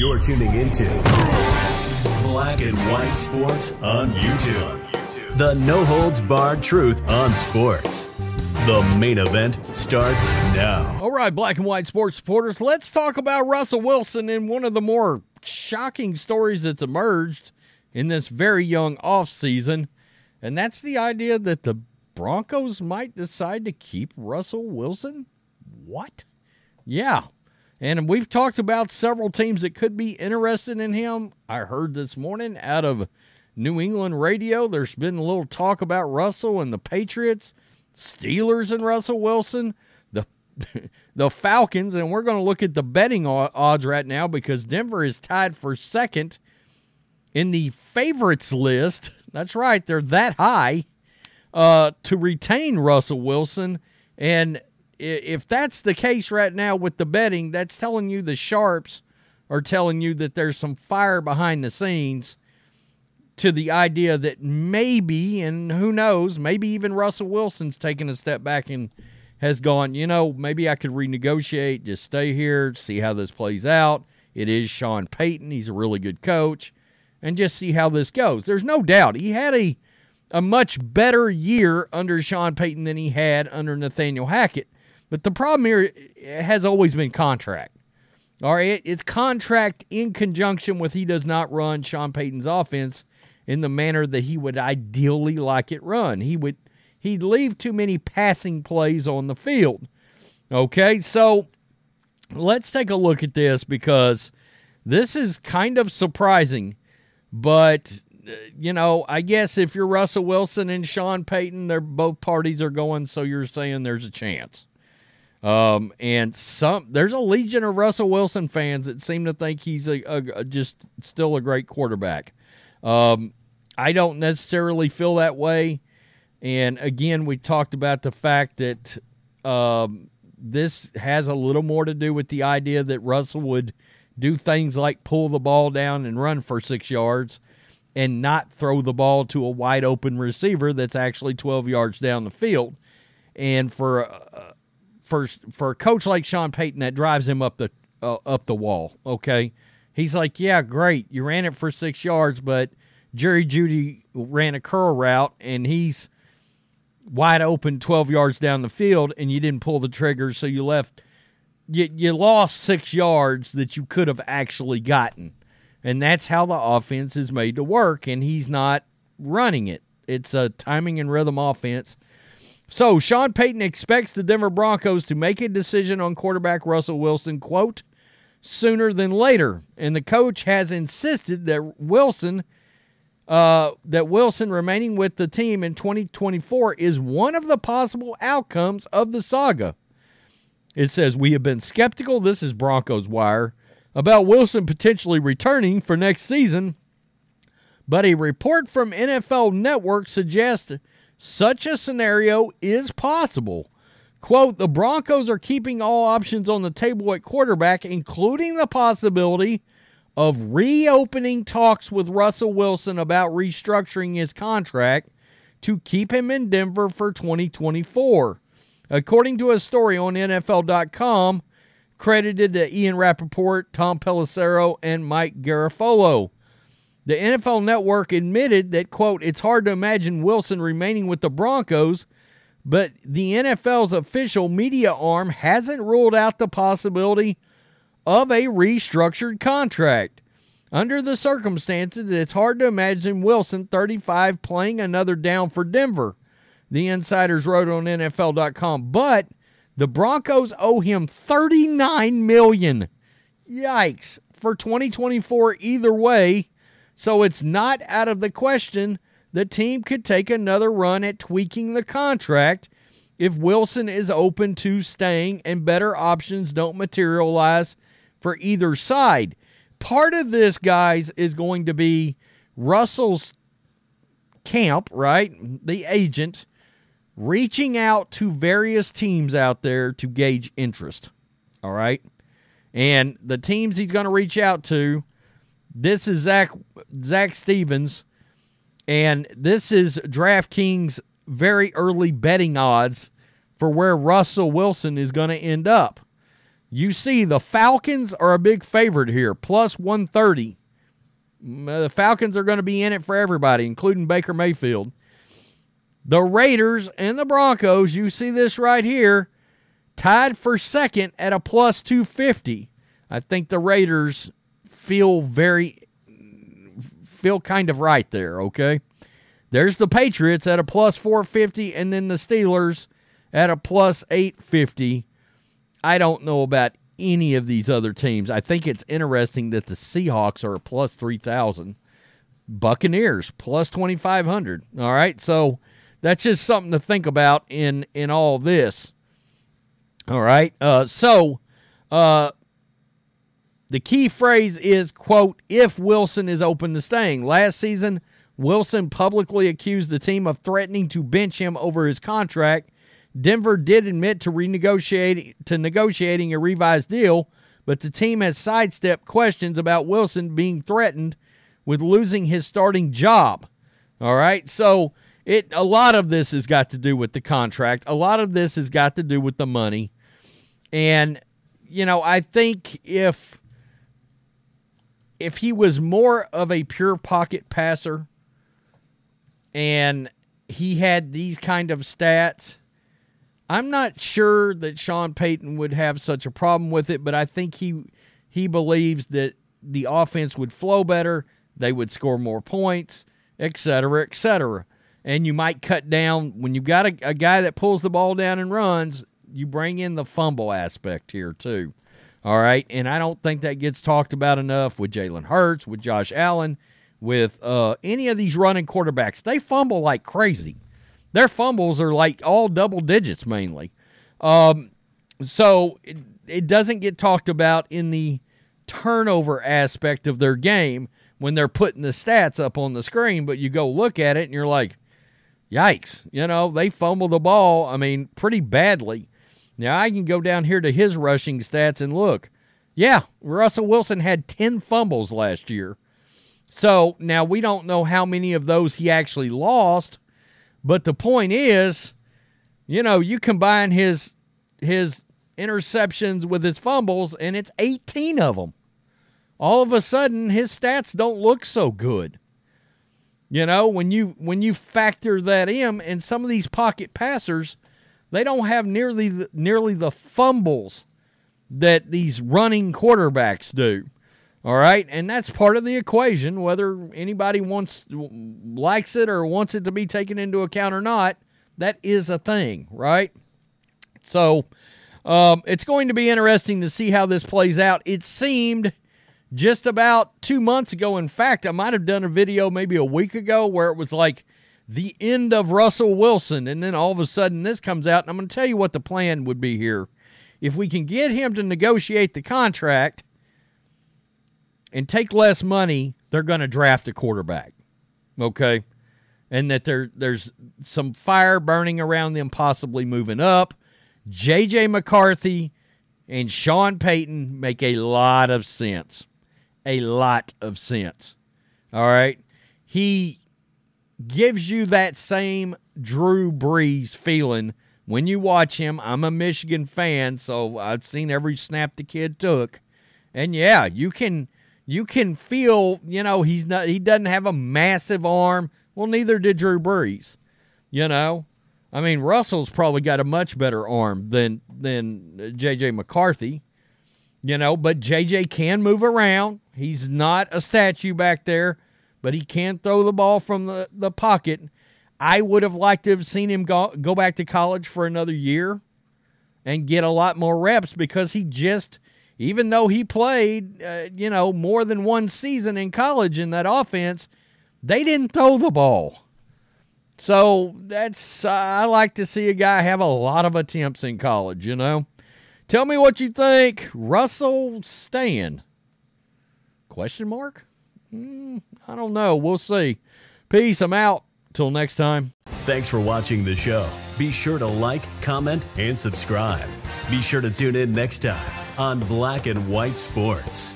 You're tuning into Black and White Sports on YouTube. The no-holds-barred truth on sports. The main event starts now. All right, Black and White Sports supporters, let's talk about Russell Wilson and one of the more shocking stories that's emerged in this very young offseason, and that's the idea that the Broncos might decide to keep Russell Wilson. What? Yeah. And we've talked about several teams that could be interested in him. I heard this morning out of New England radio, there's been a little talk about Russell and the Patriots, Steelers and Russell Wilson, the Falcons, and we're going to look at the betting odds right now because Denver is tied for second in the favorites list. That's right, they're that high to retain Russell Wilson. And if that's the case right now with the betting, that's telling you the sharps are telling you that there's some fire behind the scenes to the idea that maybe, and who knows, maybe even Russell Wilson's taken a step back and has gone, maybe I could renegotiate, just stay here, see how this plays out. It is Sean Payton. He's a really good coach. And just see how this goes. There's no doubt he had a much better year under Sean Payton than he had under Nathaniel Hackett. But the problem here has always been contract. All right, it's contract in conjunction with he does not run Sean Payton's offense in the manner that he would ideally like it run. He'd leave too many passing plays on the field. Okay, so let's take a look at this because this is kind of surprising. But, I guess if you're Russell Wilson and Sean Payton, both parties are going, so you're saying there's a chance. And there's a legion of Russell Wilson fans that seem to think he's just still a great quarterback. I don't necessarily feel that way. And again, we talked about the fact that this has a little more to do with the idea that Russell would do things like pull the ball down and run for 6 yards and not throw the ball to a wide open receiver that's actually 12 yards down the field. And for a coach like Sean Payton, that drives him up the wall, okay? He's like, yeah, great, you ran it for 6 yards, but Jerry Jeudy ran a curl route, and he's wide open 12 yards down the field, and you didn't pull the trigger, so you lost 6 yards that you could have actually gotten. And that's how the offense is made to work, and he's not running it. It's a timing and rhythm offense. So Sean Payton expects the Denver Broncos to make a decision on quarterback Russell Wilson, quote, sooner than later. And the coach has insisted that Wilson remaining with the team in 2024 is one of the possible outcomes of the saga. It says, we have been skeptical, this is Broncos Wire, about Wilson potentially returning for next season, but a report from NFL Network suggests such a scenario is possible. Quote, the Broncos are keeping all options on the table at quarterback, including the possibility of reopening talks with Russell Wilson about restructuring his contract to keep him in Denver for 2024. According to a story on NFL.com, credited to Ian Rappaport, Tom Pelissero, and Mike Garafolo. The NFL Network admitted that, quote, it's hard to imagine Wilson remaining with the Broncos, but the NFL's official media arm hasn't ruled out the possibility of a restructured contract. Under the circumstances, it's hard to imagine Wilson, 35, playing another down for Denver, the insiders wrote on NFL.com. But the Broncos owe him $39 million. Yikes. For 2024 either way. So it's not out of the question the team could take another run at tweaking the contract if Wilson is open to staying and better options don't materialize for either side. Part of this, guys, is going to be Russell's camp, right? The agent reaching out to various teams out there to gauge interest. All right? And the teams he's going to reach out to, this is Zach Stevens, and this is DraftKings' very early betting odds for where Russell Wilson is going to end up. You see the Falcons are a big favorite here, plus 130. The Falcons are going to be in it for everybody, including Baker Mayfield. The Raiders and the Broncos, you see this right here, tied for second at a plus 250. I think the Raiders feel kind of right there, okay? There's the Patriots at a plus 450, and then the Steelers at a plus 850. I don't know about any of these other teams. I think it's interesting that the Seahawks are a plus 3,000. Buccaneers, plus 2,500. All right, so that's just something to think about in all this. All right, so the key phrase is, quote, if Wilson is open to staying. Last season, Wilson publicly accused the team of threatening to bench him over his contract. Denver did admit to negotiating a revised deal, but the team has sidestepped questions about Wilson being threatened with losing his starting job. All right, so a lot of this has got to do with the contract. A lot of this has got to do with the money. And, you know, I think if he was more of a pure pocket passer and he had these kind of stats, I'm not sure that Sean Payton would have such a problem with it, but I think he believes that the offense would flow better, they would score more points, et cetera, et cetera. And you might cut down, when you've got a guy that pulls the ball down and runs, you bring in the fumble aspect here too. All right, and I don't think that gets talked about enough with Jalen Hurts, with Josh Allen, with any of these running quarterbacks. They fumble like crazy. Their fumbles are like all double digits mainly. So it doesn't get talked about in the turnover aspect of their game when they're putting the stats up on the screen, but you go look at it and you're like, yikes, you know, they fumble the ball, I mean, pretty badly. Now, I can go down here to his rushing stats and look. Yeah, Russell Wilson had 10 fumbles last year. So, now we don't know how many of those he actually lost, but the point is, you know, you combine his interceptions with his fumbles, and it's 18 of them. All of a sudden, his stats don't look so good. You know, when you factor that in, and some of these pocket passers, they don't have nearly the fumbles that these running quarterbacks do. All right, and that's part of the equation, whether anybody likes it or wants it to be taken into account or not. That is a thing, right? So it's going to be interesting to see how this plays out. It seemed just about 2 months ago. In fact, I might have done a video maybe a week ago where it was like the end of Russell Wilson, and then all of a sudden this comes out, and I'm going to tell you what the plan would be here. If we can get him to negotiate the contract and take less money, they're going to draft a quarterback, okay? And that there's some fire burning around them possibly moving up. J.J. McCarthy and Sean Payton make a lot of sense. A lot of sense, all right? He gives you that same Drew Brees feeling when you watch him. I'm a Michigan fan, so I've seen every snap the kid took. And yeah, you can feel, you know, he doesn't have a massive arm. Well, neither did Drew Brees. You know? I mean, Russell's probably got a much better arm than J.J. McCarthy. You know, but J.J. can move around. He's not a statue back there, but he can throw the ball from the pocket. I would have liked to have seen him go back to college for another year and get a lot more reps, because he just, even though he played, more than one season in college in that offense, they didn't throw the ball. So I like to see a guy have a lot of attempts in college, you know. Tell me what you think. Russell staying? Question mark? I don't know. We'll see. Peace. I'm out. Till next time. Thanks for watching the show. Be sure to like, comment, and subscribe. Be sure to tune in next time on Black and White Sports.